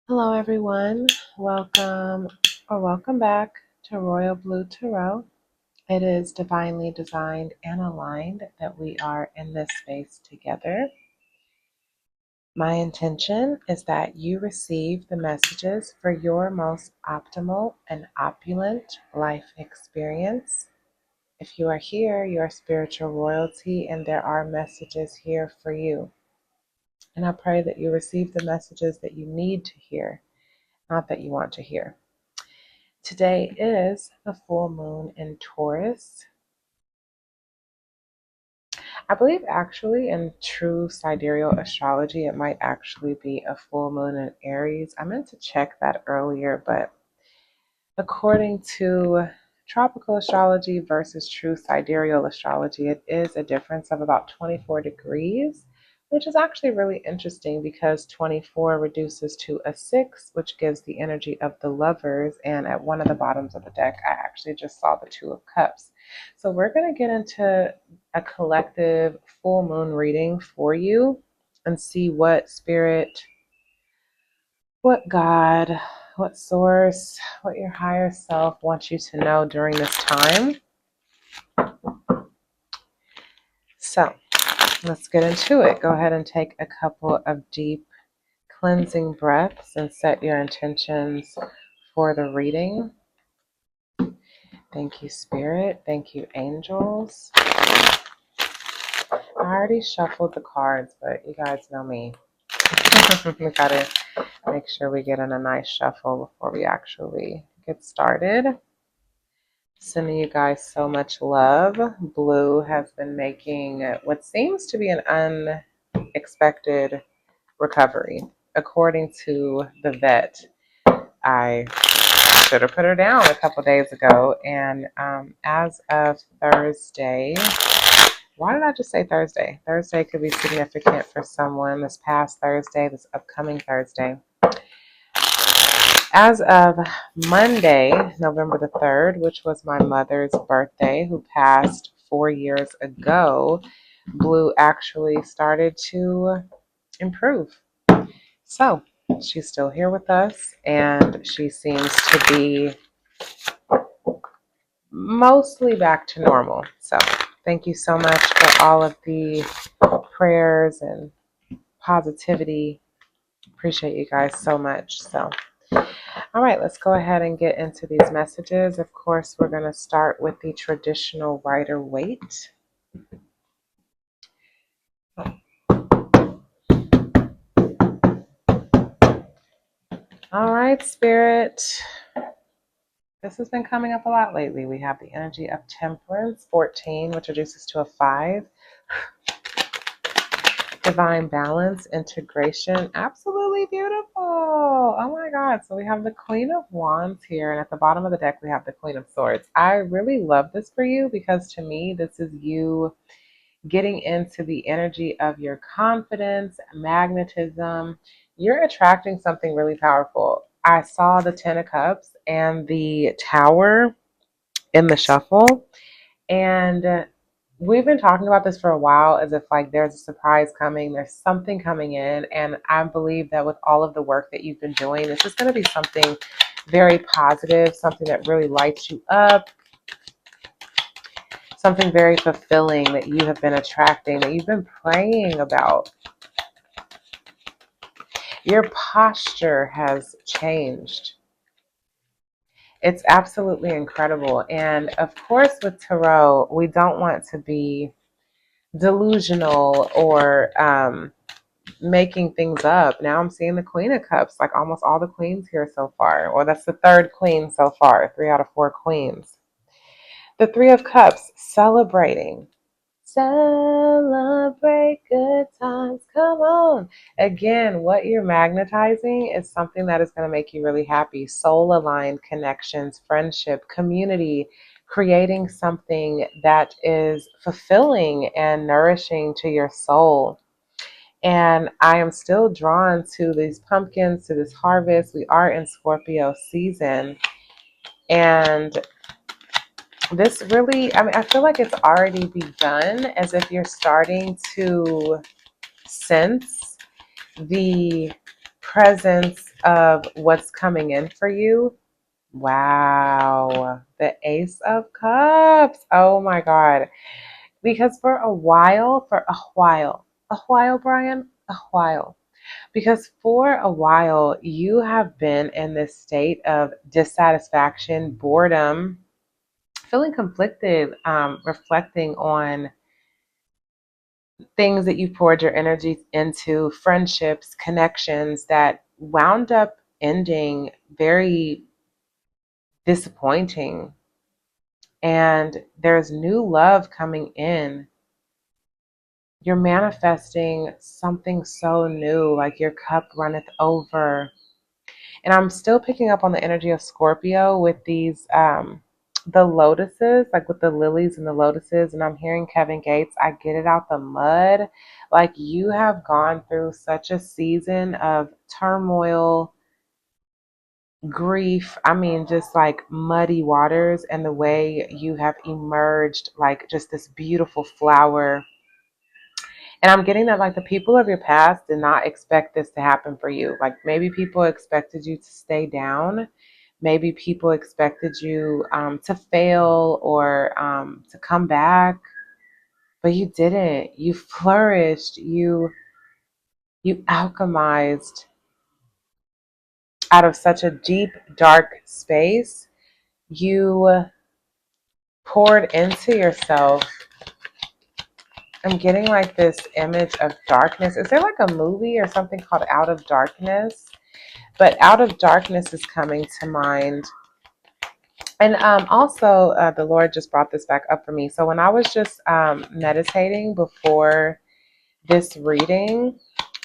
Hello, everyone. Welcome back to Royal Blue Tarot. It is divinely designed and aligned that we are in this space together. My intention is that you receive the messages for your most optimal and opulent life experience. If you are here, you are spiritual royalty, and there are messages here for you. And I pray that you receive the messages that you need to hear, not that you want to hear. Today is the full moon in Taurus. I believe actually in true sidereal astrology, it might actually be a full moon in Aries. I meant to check that earlier, but according to tropical astrology versus true sidereal astrology, it is a difference of about 24 degrees, which is actually really interesting because 24 reduces to a 6, which gives the energy of the lovers. And at one of the bottoms of the deck, I actually just saw the Two of Cups. So we're going to get into a collective full moon reading for you and see what spirit, what God, what source, what your higher self wants you to know during this time. So let's get into it. Go ahead and take a couple of deep cleansing breaths and set your intentions for the reading. Thank you, Spirit. Thank you, angels. I already shuffled the cards, but you guys know me. We gotta make sure we get in a nice shuffle before we actually get started. Sending you guys so much love. Blue has been making what seems to be an unexpected recovery. According to the vet, I should have put her down a couple days ago. And as of Thursday, why did I just say Thursday? Thursday could be significant for someone. This past Thursday, this upcoming Thursday. As of Monday, November the 3rd, which was my mother's birthday, who passed 4 years ago, Blue actually started to improve. So she's still here with us, and she seems to be mostly back to normal. So thank you so much for all of the prayers and positivity. Appreciate you guys so much. So all right, let's go ahead and get into these messages. Of course, we're going to start with the traditional Rider-Waite. All right, Spirit. This has been coming up a lot lately. We have the energy of Temperance, 14, which reduces to a 5. Divine balance, integration, absolutely beautiful. Oh my God. So we have the Queen of Wands here, and at the bottom of the deck, we have the Queen of Swords. I really love this for you because to me, this is you getting into the energy of your confidence, magnetism. You're attracting something really powerful. I saw the Ten of Cups and the Tower in the shuffle, and we've been talking about this for a while as if like there's a surprise coming, there's something coming in. And I believe that with all of the work that you've been doing, this is going to be something very positive, something that really lights you up, something very fulfilling that you have been attracting, that you've been praying about. Your posture has changed. It's absolutely incredible. And of course, with tarot, we don't want to be delusional or making things up. Now I'm seeing the Queen of Cups, like almost all the queens here so far. Or that's the third queen so far, 3 out of 4 queens. The Three of Cups, celebrating. Celebrate good times. Come on. Again, what you're magnetizing is something that is going to make you really happy. Soul aligned connections, friendship, community, creating something that is fulfilling and nourishing to your soul. And I am still drawn to these pumpkins, to this harvest. We are in Scorpio season. And this really, I feel like it's already begun, as if you're starting to sense the presence of what's coming in for you. Wow. The Ace of Cups. Oh my God. Because Brian, a while. Because for a while, you have been in this state of dissatisfaction, boredom, feeling conflicted, reflecting on things that you poured your energy into, friendships, connections that wound up ending very disappointing. And there's new love coming in. You're manifesting something so new, like your cup runneth over. And I'm still picking up on the energy of Scorpio with these the lotuses, like with the lilies and the lotuses, and I'm hearing Kevin Gates, I get it out the mud. Like you have gone through such a season of turmoil, grief. I mean, just like muddy waters, and the way you have emerged like just this beautiful flower. And I'm getting that like the people of your past did not expect this to happen for you. Like maybe people expected you to stay down. Maybe people expected you to fail or to come back, but you didn't. You flourished. You alchemized out of such a deep, dark space. You poured into yourself. I'm getting like this image of darkness. Is there like a movie or something called Out of Darkness? But Out of Darkness is coming to mind. And also, the Lord just brought this back up for me. So when I was just meditating before this reading,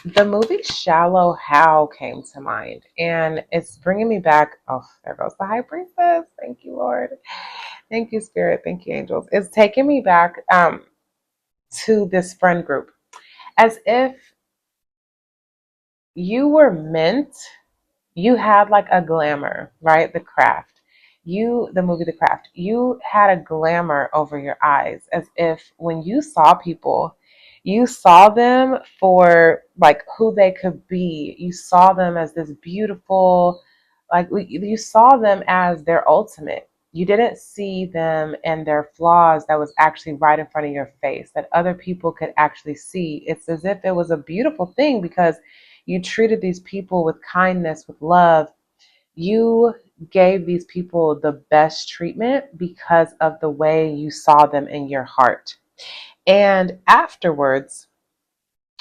the movie Shallow Hal came to mind. And it's bringing me back. Oh, there goes the High Priestess. Thank you, Lord. Thank you, Spirit. Thank you, angels. It's taking me back to this friend group as if you were meant. You had like a glamour, right? The Craft. The movie The Craft, you had a glamour over your eyes as if when you saw people, you saw them for like who they could be. You saw them as this beautiful, like you saw them as their ultimate. You didn't see them and their flaws that was actually right in front of your face that other people could actually see. It's as if it was a beautiful thing because you treated these people with kindness, with love. You gave these people the best treatment because of the way you saw them in your heart. And afterwards,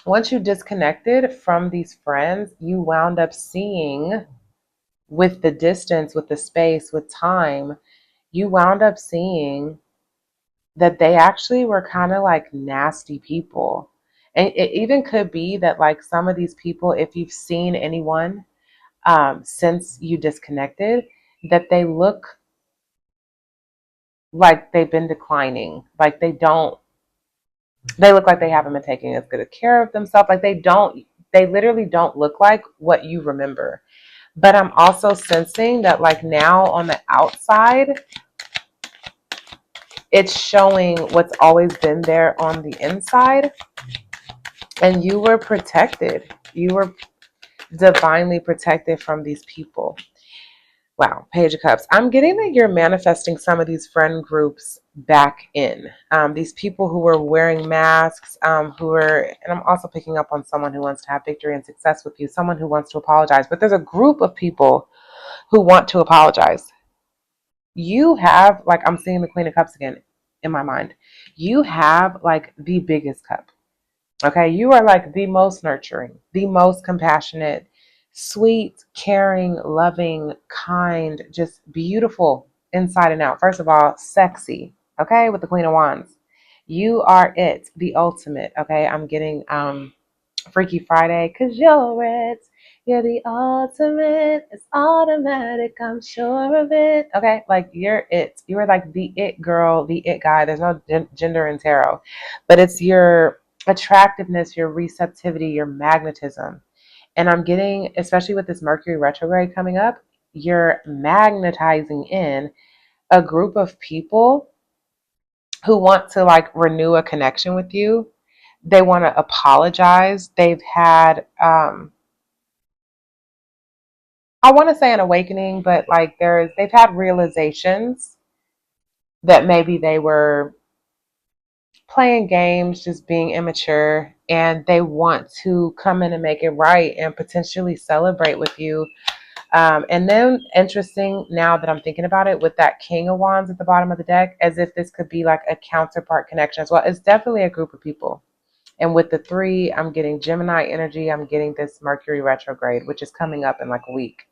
once you disconnected from these friends, you wound up seeing with the distance, with the space, with time, you wound up seeing that they actually were kind of like nasty people. And it even could be that, like, some of these people, if you've seen anyone since you disconnected, that they look like they've been declining. Like they look like they haven't been taking as good a care of themselves. Like they literally don't look like what you remember. But I'm also sensing that, like, now on the outside, it's showing what's always been there on the inside. And you were protected. You were divinely protected from these people. Wow, Page of Cups. I'm getting that you're manifesting some of these friend groups back in. These people who were wearing masks, and I'm also picking up on someone who wants to have victory and success with you, someone who wants to apologize. But there's a group of people who want to apologize. You have, like, I'm seeing the Queen of Cups again in my mind. You have, like, the biggest cup. Okay, you are like the most nurturing, the most compassionate, sweet, caring, loving, kind, just beautiful inside and out. First of all, sexy, okay, with the Queen of Wands. You are it, the ultimate, okay? I'm getting Freaky Friday, cause you're it. You're the ultimate. It's automatic. I'm sure of it. Okay, like you're it. You are like the it girl, the it guy. There's no gender in tarot, but it's your attractiveness, your receptivity, your magnetism. And I'm getting, especially with this Mercury retrograde coming up, you're magnetizing in a group of people who want to like renew a connection with you. They want to apologize. They've had I want to say an awakening, but like they've had realizations that maybe they were playing games, just being immature, and they want to come in and make it right and potentially celebrate with you. And then, interesting now that I'm thinking about it, with that King of Wands at the bottom of the deck, as if this could be like a counterpart connection as well. It's definitely a group of people. And with the three, I'm getting Gemini energy. I'm getting this Mercury retrograde, which is coming up in like a week.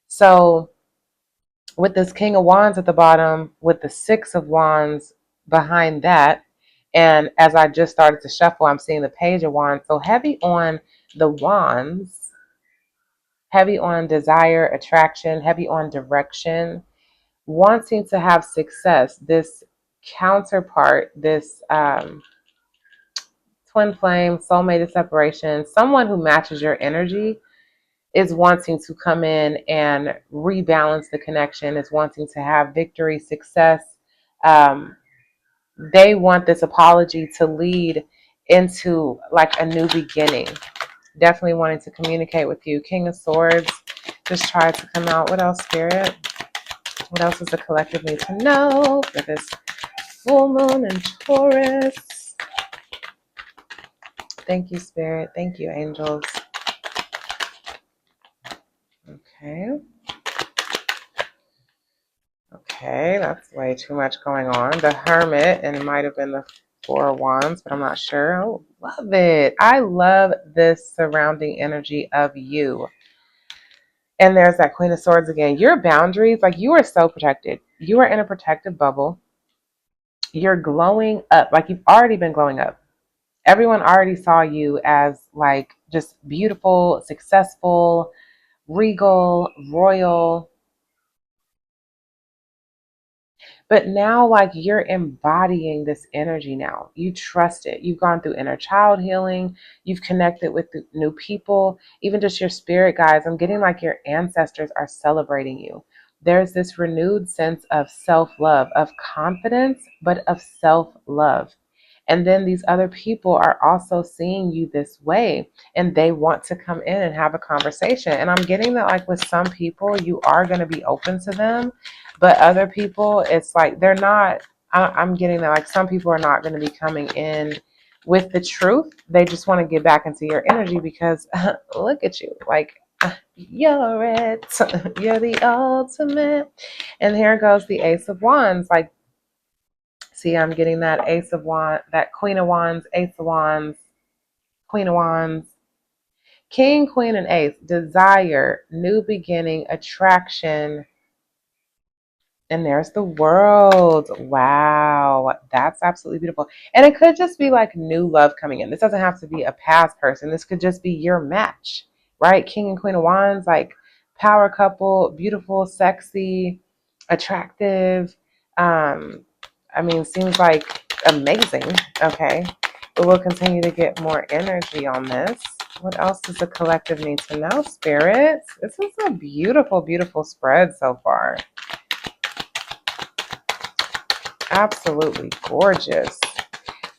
So with this King of Wands at the bottom, with the Six of Wands behind that, and as I just started to shuffle, I'm seeing the Page of Wands. So heavy on the wands, heavy on desire, attraction, heavy on direction, wanting to have success. This counterpart, this twin flame, soulmate separation, someone who matches your energy is wanting to come in and rebalance the connection, is wanting to have victory, success. Um, they want this apology to lead into like a new beginning. Definitely wanting to communicate with you. King of Swords just tried to come out. What else, Spirit? What else does the collective need to know for this full moon in Taurus? Thank you, Spirit. Thank you, angels. Okay. Okay, that's way too much going on. The Hermit, and it might have been the Four of Wands, but I'm not sure. Oh, love it. I love this surrounding energy of you. And there's that Queen of Swords again. Your boundaries, like you are so protected. You are in a protective bubble. You're glowing up, like you've already been glowing up. Everyone already saw you as like just beautiful, successful, regal, royal. But now, like, you're embodying this energy now. You trust it. You've gone through inner child healing. You've connected with new people, even just your spirit guides. I'm getting like your ancestors are celebrating you. There's this renewed sense of self love, of confidence, but of self love. And then these other people are also seeing you this way and they want to come in and have a conversation. And I'm getting that, like, with some people, you are going to be open to them, but other people, it's like they're not. I'm getting that, like, some people are not going to be coming in with the truth. They just want to get back into your energy because look at you. Like, you're it. You're the ultimate. And here goes the Ace of Wands. Like, see, I'm getting that Ace of Wands, that Queen of Wands, Ace of Wands, Queen of Wands, King, Queen, and Ace. Desire, new beginning, attraction. And there's the World. Wow. That's absolutely beautiful. And it could just be like new love coming in. This doesn't have to be a past person. This could just be your match, right? King and Queen of Wands, like power couple, beautiful, sexy, attractive. Um, I mean, seems like amazing. Okay. But we'll continue to get more energy on this. What else does the collective need to know, spirits? This is a beautiful, beautiful spread so far. Absolutely gorgeous.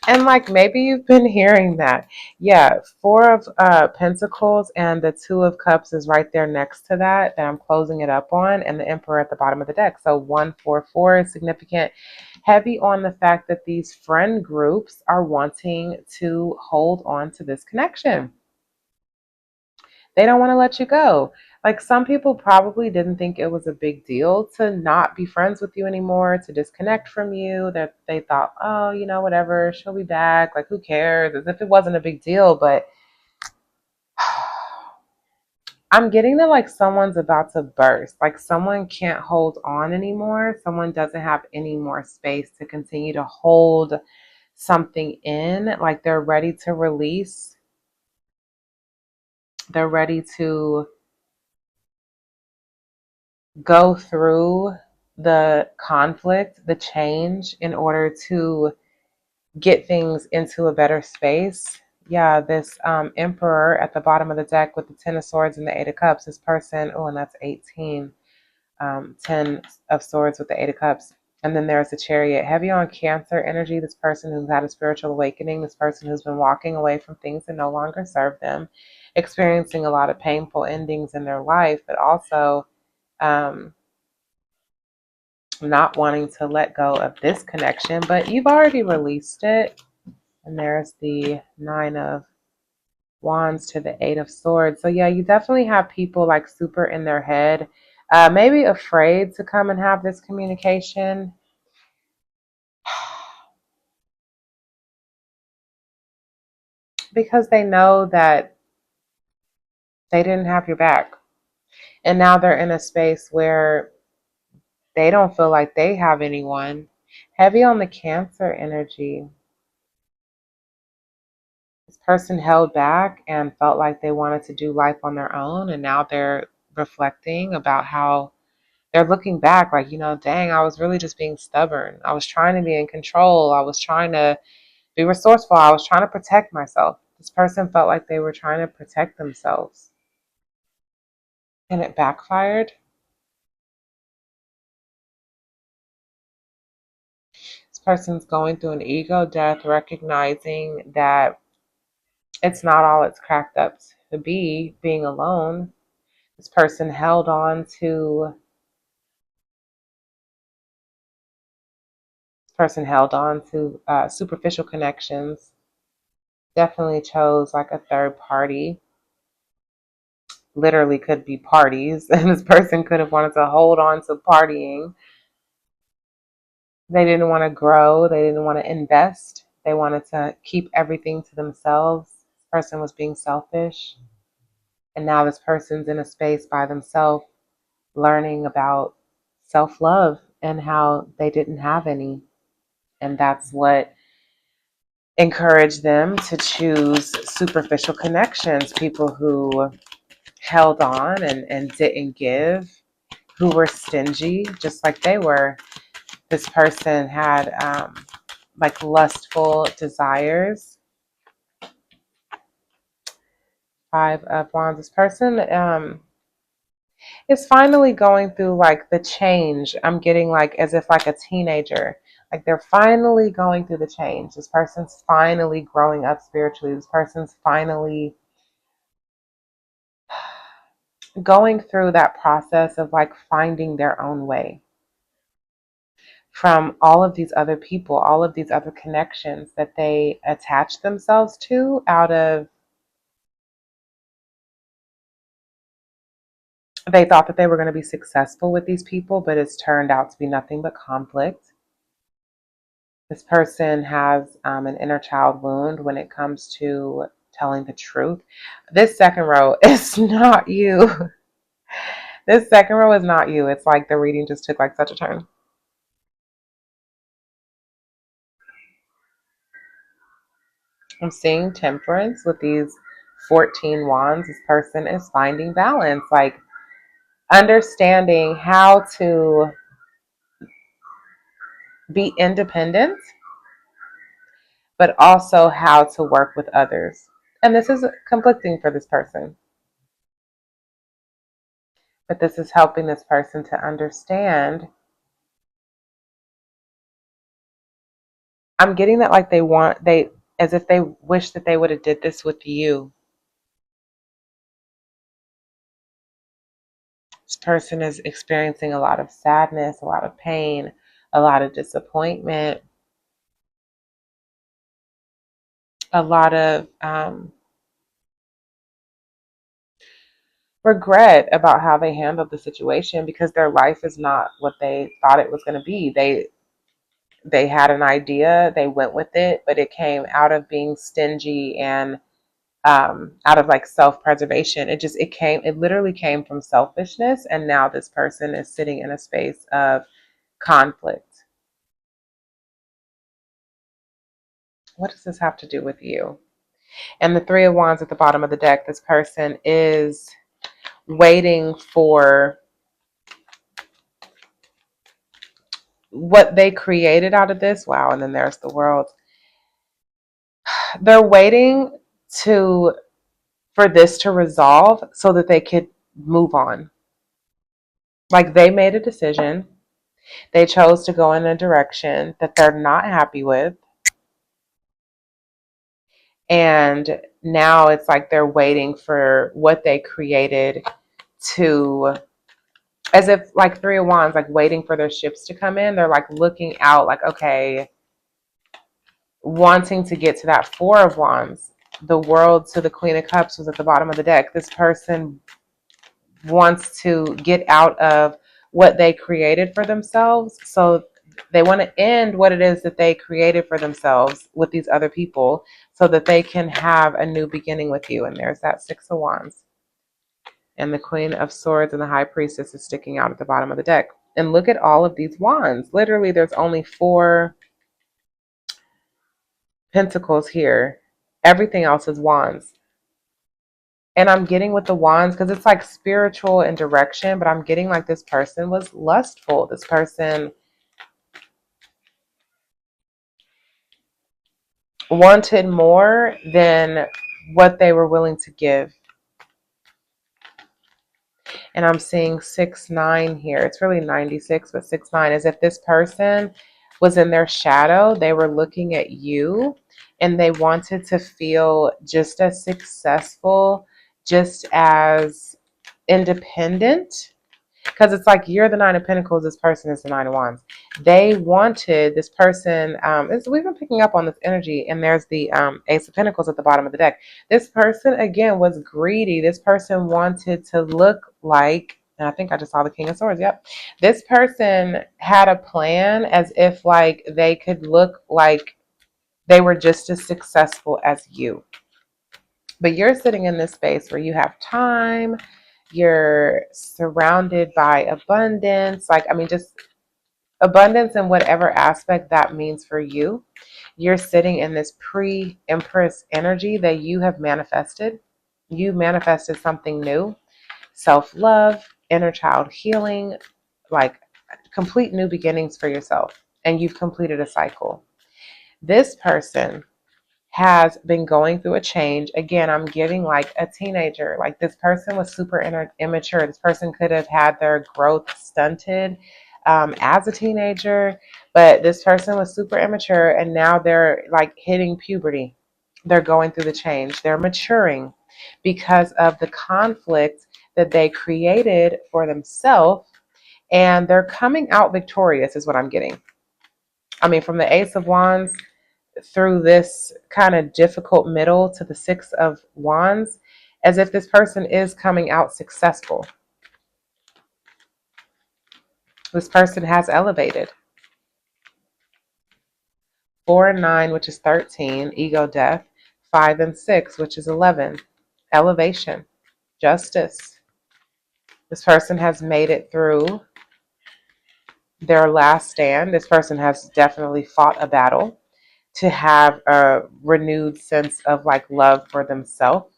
And like maybe you've been hearing that. Yeah, Four of Pentacles and the Two of Cups is right there next to that I'm closing it up on, and the Emperor at the bottom of the deck. So 144 is significant. Heavy on the fact that these friend groups are wanting to hold on to this connection. They don't want to let you go. Like, some people probably didn't think it was a big deal to not be friends with you anymore, to disconnect from you. That they thought, oh, whatever, she'll be back. Like, who cares? As if it wasn't a big deal. But I'm getting that, like, someone's about to burst. Like, someone can't hold on anymore. Someone doesn't have any more space to continue to hold something in. Like, they're ready to release. They're ready to go through the conflict, the change, in order to get things into a better space. Yeah, this Emperor at the bottom of the deck with the Ten of Swords and the Eight of Cups, this person, oh, and that's 18. 10 of Swords with the Eight of Cups. And then there's the Chariot, heavy on Cancer energy. This person who's had a spiritual awakening, this person who's been walking away from things that no longer serve them. experiencing a lot of painful endings in their life, but also um, not wanting to let go of this connection. But you've already released it. And there's the Nine of Wands to the Eight of Swords. So yeah, you definitely have people like super in their head, maybe afraid to come and have this communication. Because they know that they didn't have your back. And now they're in a space where they don't feel like they have anyone. Heavy on the Cancer energy. This person held back and felt like they wanted to do life on their own. And now they're reflecting about how they're looking back like, dang, I was really just being stubborn. I was trying to be in control. I was trying to be resourceful. I was trying to protect myself. This person felt like they were trying to protect themselves. And it backfired. This person's going through an ego death, recognizing that it's not all it's cracked up to be, being alone. This person held on to superficial connections. Definitely chose like a third party. Literally could be parties, and this person could have wanted to hold on to partying. They didn't want to grow. They didn't want to invest. They wanted to keep everything to themselves. This person was being selfish. And now this person's in a space by themselves learning about self-love and how they didn't have any. And that's what encouraged them to choose superficial connections, people who held on and didn't give, who were stingy, just like they were. This person had like lustful desires. Five of Wands. This person is finally going through like the change. I'm getting like as if like a teenager. Like they're finally going through the change. This person's finally growing up spiritually. This person's finally going through that process of like finding their own way from all of these other people, all of these other connections that they attach themselves to out of, they thought that they were going to be successful with these people, but it's turned out to be nothing but conflict. This person has an inner child wound when it comes to telling the truth. This second row is not you. This second row is not you. It's like the reading just took like such a turn. I'm seeing temperance with these 14 wands. This person is finding balance, like understanding how to be independent, but also how to work with others. And this is conflicting for this person. But this is helping this person to understand. I'm getting that like as if they wish that they would have did this with you. This person is experiencing a lot of sadness, a lot of pain, a lot of disappointment, a lot of regret about how they handled the situation because their life is not what they thought it was going to be. They had an idea, they went with it, but it came out of being stingy and out of like self-preservation. It literally came from selfishness, and now this person is sitting in a space of conflict. What does this have to do with you? And the Three of Wands at the bottom of the deck, this person is waiting for what they created out of this. Wow, and then there's the World. They're waiting to for this to resolve so that they could move on. Like they made a decision. They chose to go in a direction that they're not happy with. And now it's like they're waiting for what they created to, as if like Three of Wands, like waiting for their ships to come in. They're like looking out, like, okay, wanting to get to that Four of Wands. The World to the Queen of Cups was at the bottom of the deck. This person wants to get out of what they created for themselves. So they want to end what it is that they created for themselves with these other people so that they can have a new beginning with you. And there's that Six of Wands. And the Queen of Swords and the High Priestess is sticking out at the bottom of the deck. And look at all of these wands. Literally, there's only 4 pentacles here. Everything else is wands. And I'm getting with the wands because it's like spiritual and direction, but I'm getting like this person was lustful. This person wanted more than what they were willing to give. And I'm seeing 6-9 here. It's really 96, but 6-9, as if this person was in their shadow. They were looking at you and they wanted to feel just as successful, just as independent. Because it's like you're the Nine of Pentacles, this person is the Nine of Wands. They wanted this person, we've been picking up on this energy, and there's the Ace of Pentacles at the bottom of the deck. This person, again, was greedy. This person wanted to look like, and I think I just saw the King of Swords, yep. This person had a plan as if like they could look like they were just as successful as you. But you're sitting in this space where you have time, you're surrounded by abundance, like, I mean, just abundance in whatever aspect that means for you. You're sitting in this pre-Empress energy that you have manifested. You manifested something new, self-love, inner child healing, like complete new beginnings for yourself. And you've completed a cycle. This person has been going through a change. Again, I'm getting like a teenager. Like this person was super immature. This person could have had their growth stunted as a teenager, but this person was super immature and now they're like hitting puberty. They're going through the change. They're maturing because of the conflict that they created for themselves, and they're coming out victorious is what I'm getting. I mean, from the Ace of Wands through this kind of difficult middle to the Six of Wands, as if this person is coming out successful. This person has elevated. 4 and 9, which is 13, ego death. 5 and 6, which is 11, elevation, justice. This person has made it through their last stand. This person has definitely fought a battle to have a renewed sense of like love for themselves.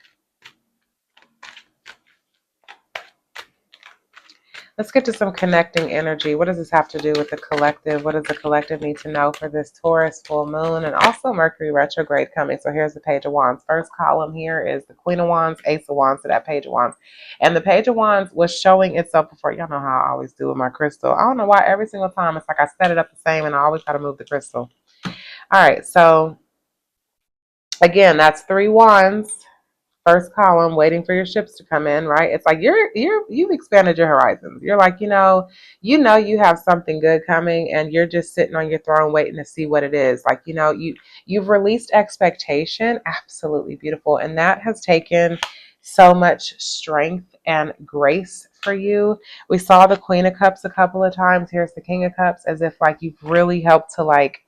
Let's get to some connecting energy. What does this have to do with the collective? What does the collective need to know for this Taurus full moon? And also Mercury retrograde coming. So here's the Page of Wands. First column here is the Queen of Wands, Ace of Wands to that Page of Wands. And the Page of Wands was showing itself before. Y'all know how I always do with my crystal. I don't know why every single time it's like I set it up the same and I always got to move the crystal. All right. So again, that's 3 wands. First column, waiting for your ships to come in, right? It's like you've expanded your horizons. You're like, you have something good coming and you're just sitting on your throne waiting to see what it is. Like, you've released expectation. Absolutely beautiful. And that has taken so much strength and grace for you. We saw the Queen of Cups a couple of times. Here's the King of Cups, as if like you've really helped to like,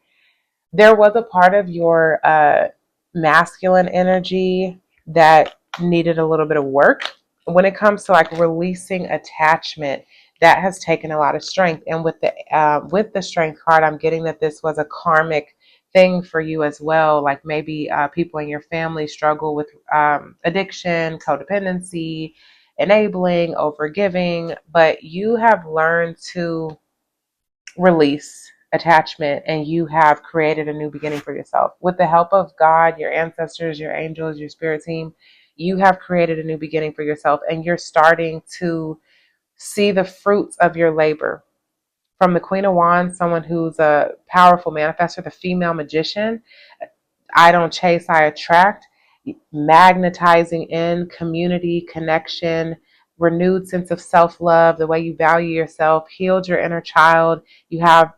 there was a part of your masculine energy that needed a little bit of work. When it comes to like releasing attachment, that has taken a lot of strength. And with the Strength card, I'm getting that this was a karmic thing for you as well. Like maybe people in your family struggle with addiction, codependency, enabling, overgiving, but you have learned to release attachment and you have created a new beginning for yourself. With the help of God, your ancestors, your angels, your spirit team, you have created a new beginning for yourself and you're starting to see the fruits of your labor. From the Queen of Wands, someone who's a powerful manifestor, the female magician, I don't chase, I attract. magnetizing in community, connection, renewed sense of self-love, the way you value yourself, healed your inner child. You have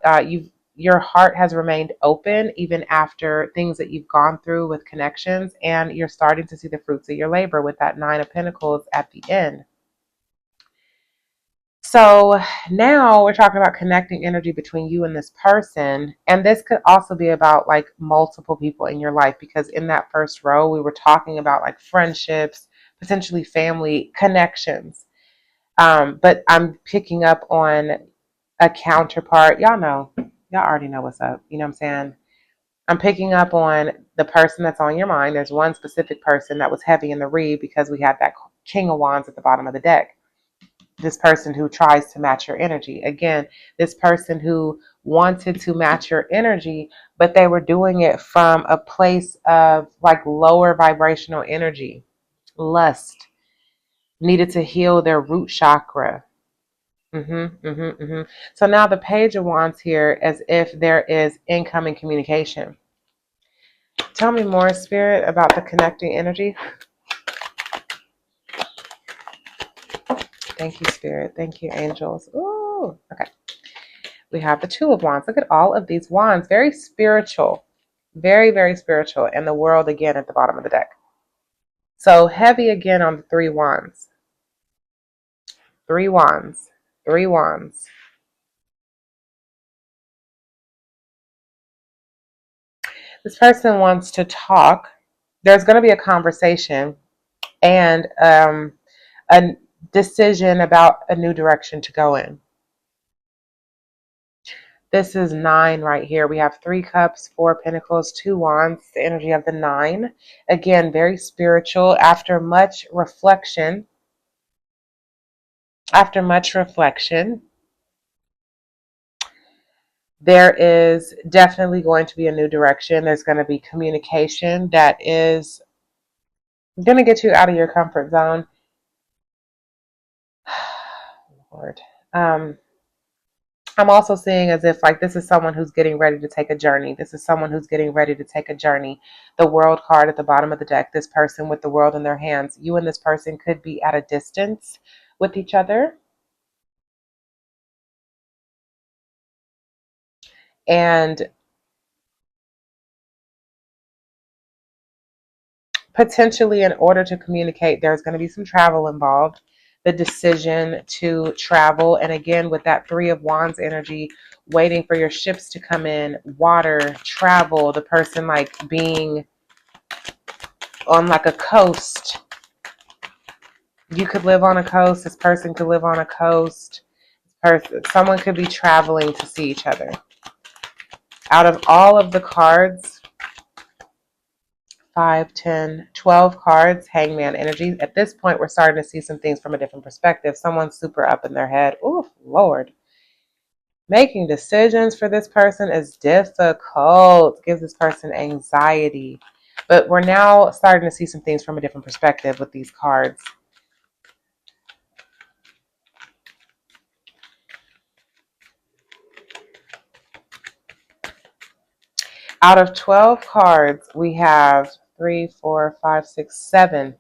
your heart has remained open even after things that you've gone through with connections, and you're starting to see the fruits of your labor with that Nine of Pentacles at the end. So now we're talking about connecting energy between you and this person. And this could also be about like multiple people in your life, because in that first row, we were talking about like friendships, potentially family connections. But I'm picking up on a counterpart. Y'all already know what's up. You know what I'm saying? I'm picking up on the person that's on your mind. There's one specific person that was heavy in the read because we had that King of Wands at the bottom of the deck. This person who tries to match your energy. Again, this person who wanted to match your energy, but they were doing it from a place of like lower vibrational energy, lust, needed to heal their root chakra. So now the Page of Wands here, as if there is incoming communication. Tell me more, Spirit, about the connecting energy. Thank you, Spirit. Thank you, angels. Ooh, okay. We have the Two of Wands. Look at all of these wands. Very spiritual. Very, very spiritual. And the World again at the bottom of the deck. So heavy again on the Three Wands. Three Wands. Three Wands. This person wants to talk. There's going to be a conversation and a decision about a new direction to go in. This is 9 right here. We have 3 cups, 4 pentacles, 2 wands, the energy of the 9. Again, very spiritual. After much reflection, there is definitely going to be a new direction. There's going to be communication that is going to get you out of your comfort zone. Lord. I'm also seeing as if like this is someone who's getting ready to take a journey. This is someone who's getting ready to take a journey. The World card at the bottom of the deck, this person with the world in their hands. You and this person could be at a distance with each other. And potentially in order to communicate, there's going to be some travel involved. The decision to travel. And again, with that Three of Wands energy, waiting for your ships to come in, water, travel, the person like being on like a coast. You could live on a coast. This person could live on a coast. Someone could be traveling to see each other. Out of all of the cards, 5, 10, 12 cards, Hangman energy. At this point, we're starting to see some things from a different perspective. Someone's super up in their head. Ooh, Lord. Making decisions for this person is difficult. Gives this person anxiety. But we're now starting to see some things from a different perspective with these cards. Out of 12 cards, we have 3, 4, 5, 6, 7.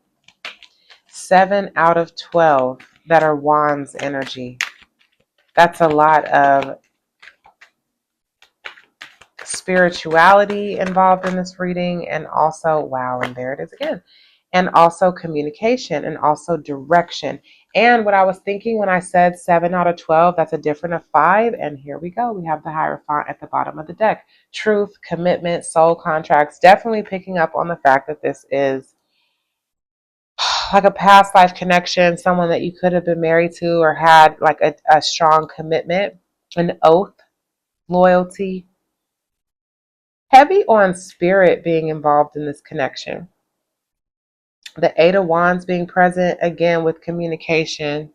7 out of 12 that are Wands energy. That's a lot of spirituality involved in this reading, and also, wow, and there it is again. And also communication, and also direction. And what I was thinking when I said 7 out of 12, that's a different of 5. And here we go. We have the Hierophant at the bottom of the deck. Truth, commitment, soul contracts. Definitely picking up on the fact that this is like a past life connection, someone that you could have been married to or had like a strong commitment, an oath, loyalty. Heavy on spirit being involved in this connection. The Eight of Wands being present, again, with communication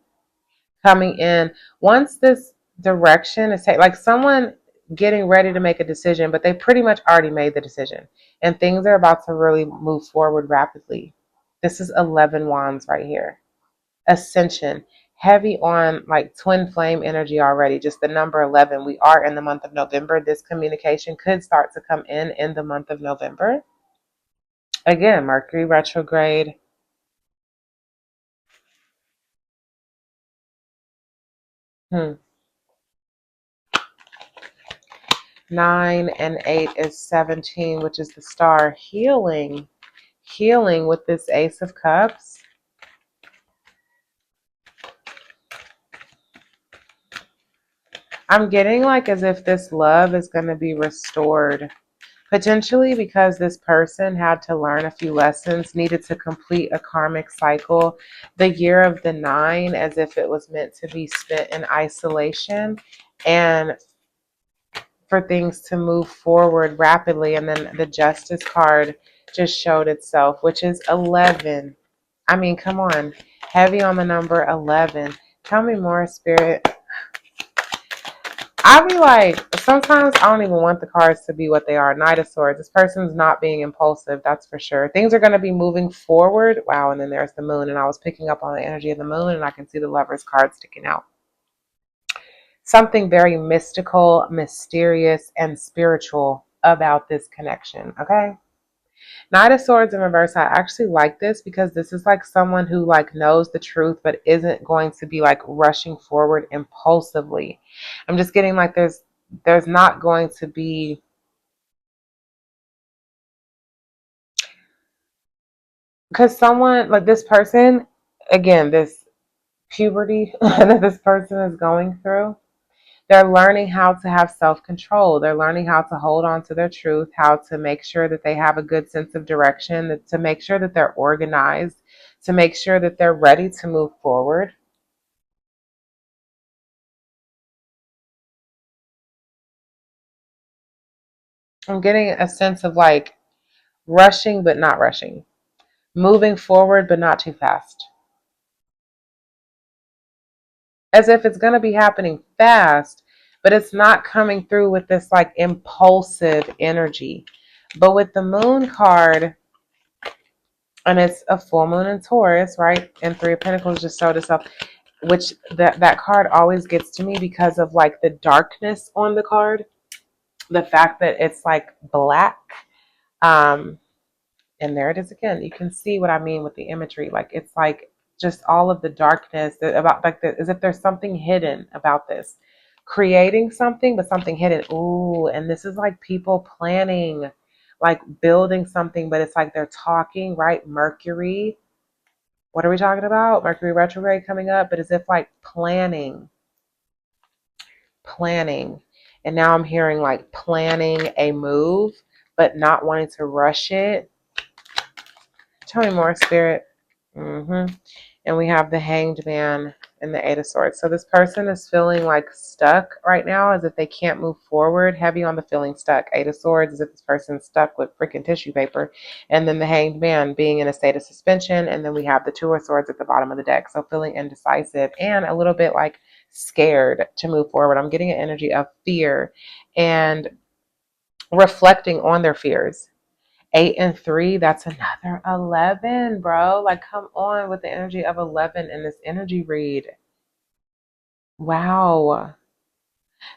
coming in. Once this direction is taken, like someone getting ready to make a decision, but they pretty much already made the decision. And things are about to really move forward rapidly. This is 11 Wands right here. Ascension. Heavy on like twin flame energy already. Just the number 11. We are in the month of November. This communication could start to come in the month of November. Again, Mercury retrograde. Hmm. 9 and 8 is 17, which is the star. Healing. Healing with this Ace of Cups. I'm getting like as if this love is going to be restored. Potentially because this person had to learn a few lessons, needed to complete a karmic cycle. The year of the 9, as if it was meant to be spent in isolation and for things to move forward rapidly. And then the Justice card just showed itself, which is 11. I mean, come on. Heavy on the number 11. Tell me more, Spirit. I be like, sometimes I don't even want the cards to be what they are. Knight of Swords. This person's not being impulsive, that's for sure. Things are going to be moving forward. Wow, and then there's the moon. And I was picking up on the energy of the moon, and I can see the Lover's card sticking out. Something very mystical, mysterious, and spiritual about this connection, okay? Knight of Swords in reverse, I actually like this because this is like someone who like knows the truth but isn't going to be like rushing forward impulsively. I'm just getting like there's not going to be, because someone like this person, again, this puberty that this person is going through, they're learning how to have self-control. They're learning how to hold on to their truth, how to make sure that they have a good sense of direction, to make sure that they're organized, to make sure that they're ready to move forward. I'm getting a sense of like rushing but not rushing, moving forward but not too fast. As if it's going to be happening fast, but it's not coming through with this like impulsive energy. But with the moon card, and it's a full moon in Taurus, right? And Three of Pentacles just showed us up, which that card always gets to me because of like the darkness on the card, the fact that it's like black. Um, and there it is again. You can see what I mean with the imagery. Like it's like just all of the darkness about like as if there's something hidden about this. Creating something, but something hidden. Ooh, and this is like people planning, like building something, but it's like they're talking, right? Mercury. What are we talking about? Mercury retrograde coming up, but as if like planning. And now I'm hearing like planning a move, but not wanting to rush it. Tell me more, Spirit. And we have the Hanged Man and the Eight of Swords. So this person is feeling like stuck right now, as if they can't move forward. Heavy on the feeling stuck. Eight of Swords, as if this person's stuck with freaking tissue paper. And then the Hanged Man being in a state of suspension. And then we have the Two of Swords at the bottom of the deck. So feeling indecisive and a little bit like scared to move forward. I'm getting an energy of fear and reflecting on their fears. 8 and 3, that's another 11, bro. Like, come on with the energy of 11 in this energy read. Wow.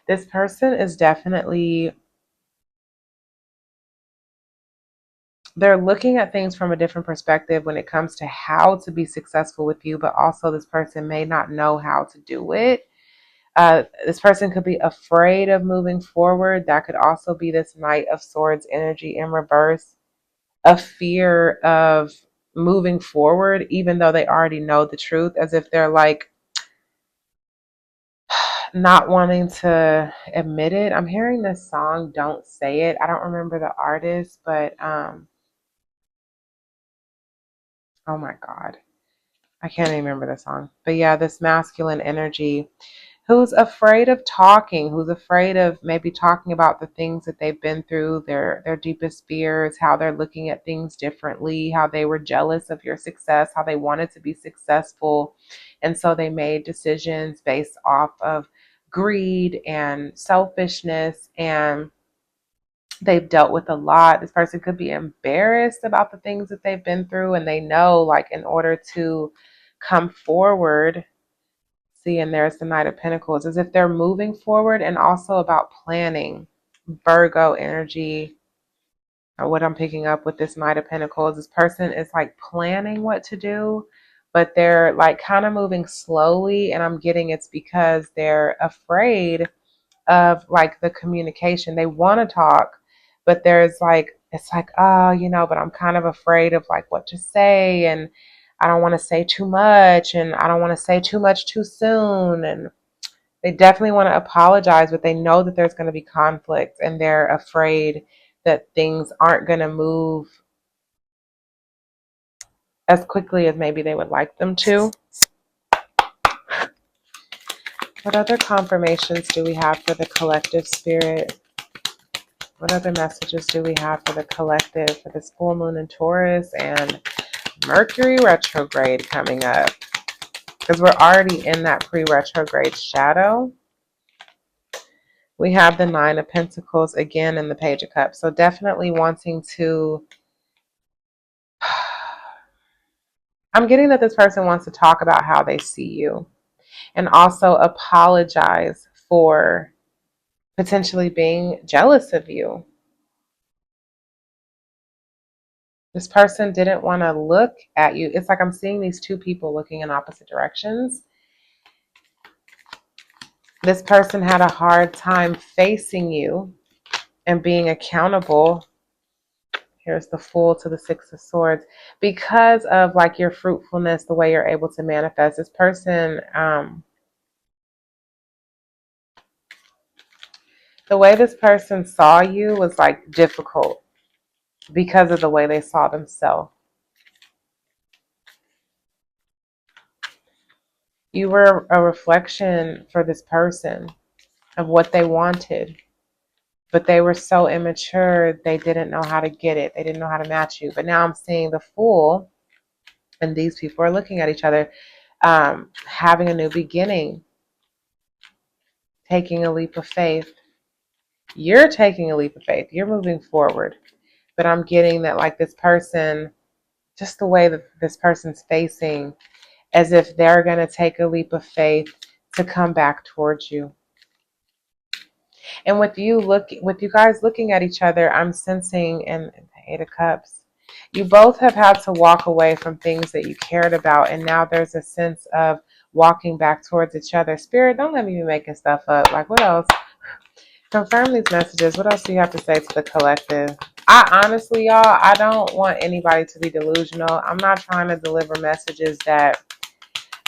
This person is definitely, they're looking at things from a different perspective when it comes to how to be successful with you, but also this person may not know how to do it. This person could be afraid of moving forward. That could also be this Knight of Swords energy in reverse. A fear of moving forward, even though they already know the truth, as if they're like not wanting to admit it. I'm hearing this song, Don't Say It. I don't remember the artist, but oh my God. I can't even remember the song. But yeah, this masculine energy who's afraid of talking, who's afraid of maybe talking about the things that they've been through, their deepest fears, how they're looking at things differently, how they were jealous of your success, how they wanted to be successful. And so they made decisions based off of greed and selfishness, and they've dealt with a lot. This person could be embarrassed about the things that they've been through, and they know like in order to come forward. See, and there's the Knight of Pentacles, as if they're moving forward and also about planning. Virgo energy. what I'm picking up with this Knight of Pentacles, this person is like planning what to do, but they're like kind of moving slowly. And I'm getting it's because they're afraid of like the communication. They want to talk, but there's like, it's like, oh, but I'm kind of afraid of like what to say. And I don't want to say too much. And I don't want to say too much too soon. And they definitely want to apologize, but they know that there's going to be conflict and they're afraid that things aren't going to move as quickly as maybe they would like them to. What other confirmations do we have for the collective spirit? What other messages do we have for the collective for this full moon in Taurus and Mercury retrograde coming up? Because we're already in that pre-retrograde shadow. We have the Nine of Pentacles again in the Page of Cups. So definitely wanting to... I'm getting that this person wants to talk about how they see you and also apologize for potentially being jealous of you. This person didn't want to look at you. It's like I'm seeing these two people looking in opposite directions. This person had a hard time facing you and being accountable. Here's the Fool to the Six of Swords. Because of like your fruitfulness, the way you're able to manifest. This person, the way this person saw you was like difficult because of the way they saw themselves. You were a reflection for this person of what they wanted, but they were so immature, they didn't know how to get it. They didn't know how to match you. But now I'm seeing the Fool, and these people are looking at each other, having a new beginning, taking a leap of faith. You're taking a leap of faith. You're moving forward. But I'm getting that like this person, just the way that this person's facing, as if they're going to take a leap of faith to come back towards you. And with you guys looking at each other, I'm sensing in the Eight of Cups, you both have had to walk away from things that you cared about, and now there's a sense of walking back towards each other. Spirit, don't let me be making stuff up. Like, what else? Confirm these messages. What else do you have to say to the collective? I honestly, y'all, I don't want anybody to be delusional. I'm not trying to deliver messages that...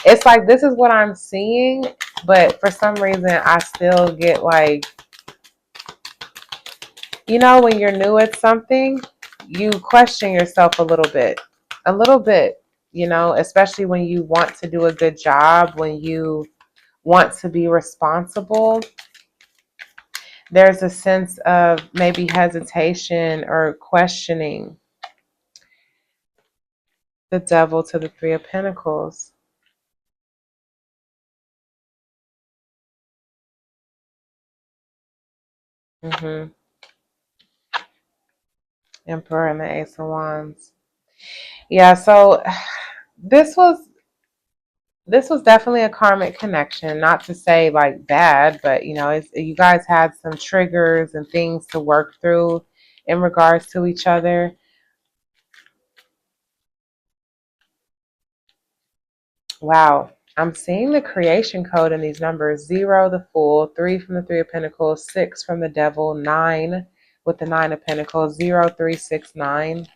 It's like, this is what I'm seeing, but for some reason, I still get like... when you're new at something, you question yourself a little bit, especially when you want to do a good job, when you want to be responsible. There's a sense of maybe hesitation or questioning. The Devil to the Three of Pentacles. Emperor and the Ace of Wands. Yeah, so this was definitely a karmic connection. Not to say like bad, but you guys had some triggers and things to work through in regards to each other. Wow. I'm seeing the creation code in these numbers. 0, the Fool, 3 from the Three of Pentacles, 6 from the Devil, 9 with the Nine of Pentacles, 0369.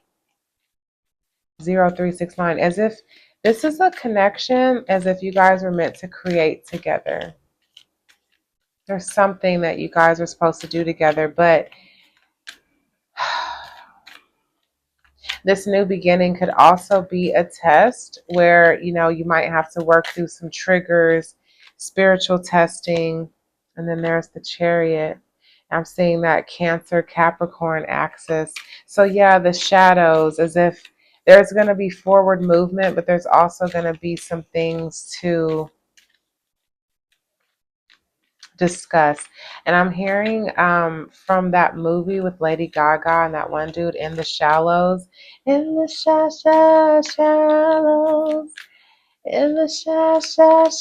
0369. As if this is a connection, as if you guys were meant to create together. There's something that you guys are supposed to do together, but this new beginning could also be a test where, you might have to work through some triggers, spiritual testing, and then there's the Chariot. I'm seeing that Cancer Capricorn axis. So yeah, the shadows, as if there's going to be forward movement, but there's also going to be some things to discuss. And I'm hearing from that movie with Lady Gaga and that one dude, In the Shallows. In the shallows. In the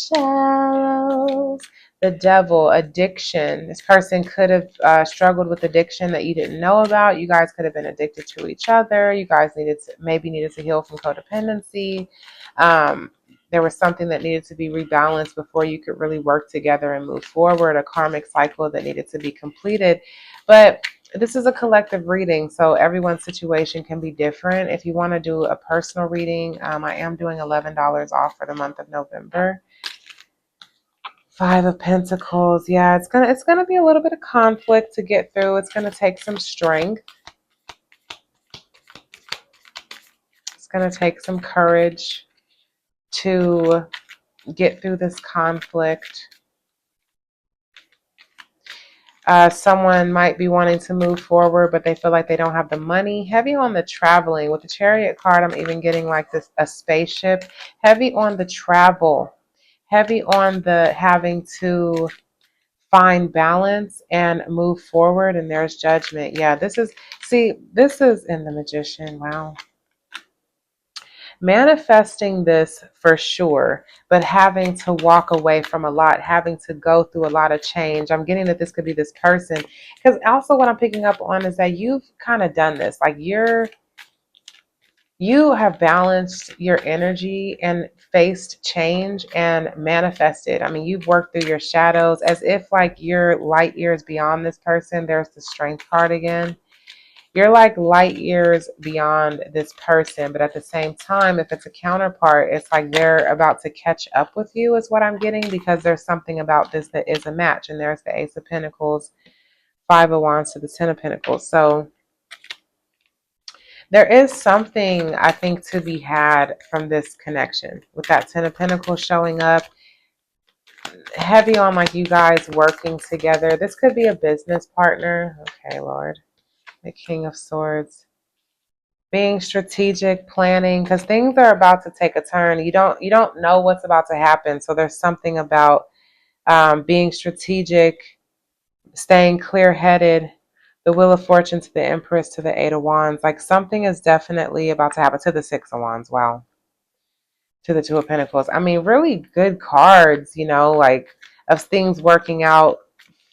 shallows. The Devil, addiction. This person could have struggled with addiction that you didn't know about. You guys could have been addicted to each other. You guys maybe needed to heal from codependency. There was something that needed to be rebalanced before you could really work together and move forward, a karmic cycle that needed to be completed. But this is a collective reading, so everyone's situation can be different. If you want to do a personal reading, I am doing $11 off for the month of November. Five of Pentacles. Yeah, it's gonna be a little bit of conflict to get through. It's gonna take some strength. It's gonna take some courage to get through this conflict. Someone might be wanting to move forward, but they feel like they don't have the money. Heavy on the traveling. With the Chariot card, I'm even getting like this, a spaceship. Heavy on the travel. Heavy on the having to find balance and move forward. And there's Judgment. Yeah, this is in the Magician. Wow. Manifesting this for sure, but having to walk away from a lot, having to go through a lot of change. I'm getting that this could be this person, because also what I'm picking up on is that you've kind of done this. Like you have balanced your energy and faced change and manifested. I mean, you've worked through your shadows as if like you're light years beyond this person. There's the Strength card again. You're like light years beyond this person, but at the same time, if it's a counterpart, it's like they're about to catch up with you is what I'm getting, because there's something about this that is a match. And there's the Ace of Pentacles, Five of Wands to the Ten of Pentacles. So there is something, I think, to be had from this connection with that Ten of Pentacles showing up. Heavy on like you guys working together. This could be a business partner. Okay, Lord. The King of Swords. Being strategic, planning, because things are about to take a turn. You don't know what's about to happen. So there's something about being strategic, staying clear-headed. The Wheel of Fortune to the Empress to the Eight of Wands. Like something is definitely about to happen. To the Six of Wands. Wow. To the Two of Pentacles. I mean, really good cards, like of things working out,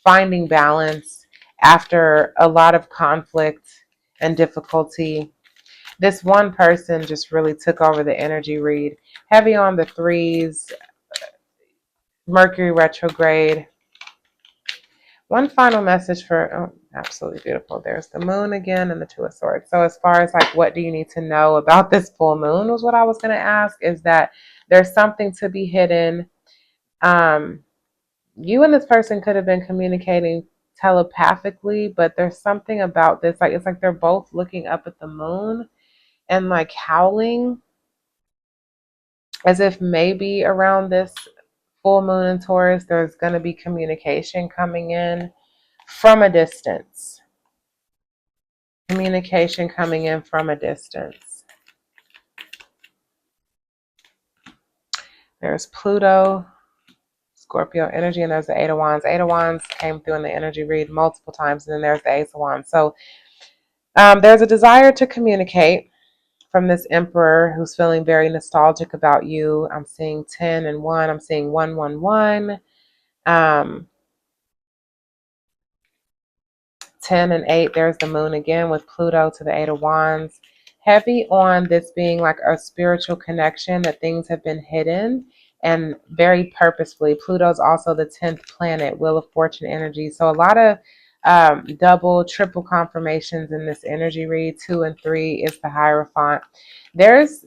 finding balance after a lot of conflict and difficulty. This one person just really took over the energy read. Heavy on the threes, Mercury retrograde. One final message for, absolutely beautiful. There's the moon again and the Two of Swords. So as far as like, what do you need to know about this full moon was what I was going to ask, is that there's something to be hidden. You and this person could have been communicating telepathically, but there's something about this. Like, it's like they're both looking up at the moon and like howling, as if maybe around this full moon in Taurus, there's going to be communication coming in from a distance. Communication coming in from a distance. There's Pluto, Scorpio energy, and there's the Eight of Wands. Eight of Wands came through in the energy read multiple times, and then there's the Ace of Wands. So there's a desire to communicate from this Emperor who's feeling very nostalgic about you. I'm seeing 10 and 1. I'm seeing 111. 10 and 8, there's the moon again with Pluto to the Eight of Wands. Heavy on this being like a spiritual connection, that things have been hidden and very purposefully. Pluto's also the 10th planet, Wheel of Fortune energy. So a lot of double, triple confirmations in this energy read. 2 and 3 is the Hierophant. There's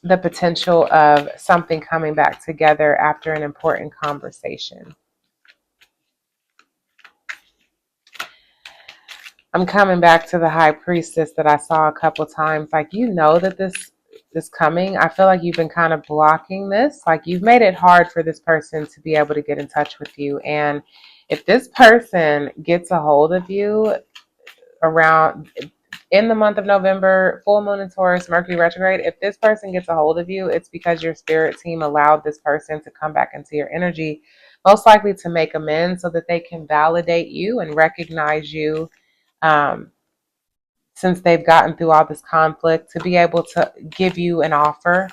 the potential of something coming back together after an important conversation. I'm coming back to the High Priestess that I saw a couple times. Like, that this is coming. I feel like you've been kind of blocking this. Like, you've made it hard for this person to be able to get in touch with you. And if this person gets a hold of you around in the month of November, full moon in Taurus, Mercury retrograde, if this person gets a hold of you, it's because your spirit team allowed this person to come back into your energy, most likely to make amends so that they can validate you and recognize you. Since they've gotten through all this conflict, to be able to give you an offer.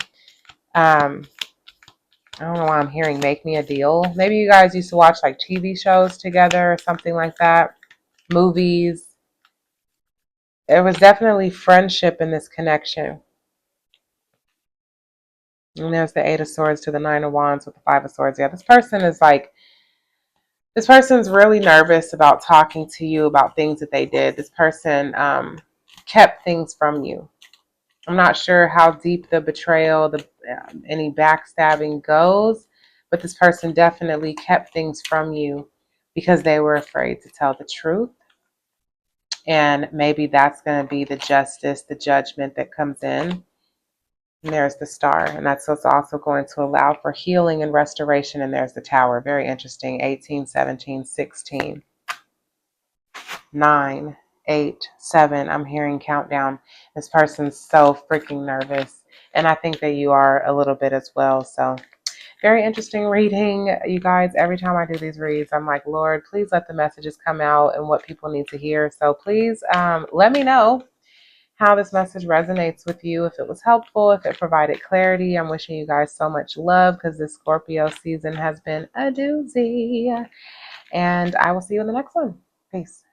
I don't know why I'm hearing make me a deal. Maybe you guys used to watch like TV shows together or something like that. Movies. There was definitely friendship in this connection. And there's the Eight of Swords to the Nine of Wands with the Five of Swords. Yeah, this person's really nervous about talking to you about things that they did. This person kept things from you. I'm not sure how deep the betrayal, any backstabbing goes, but this person definitely kept things from you because they were afraid to tell the truth. And maybe that's going to be the justice, the judgment that comes in. And there's the star, and that's what's also going to allow for healing and restoration. And there's the tower. Very interesting. 18, 17, 16, 9, 8, 7. I'm hearing countdown. This person's so freaking nervous. And I think that you are a little bit as well. So very interesting reading, you guys. Every time I do these reads, I'm like, Lord, please let the messages come out and what people need to hear. So please let me know how this message resonates with you, if it was helpful, if it provided clarity. I'm wishing you guys so much love because this Scorpio season has been a doozy. And I will see you in the next one. Peace.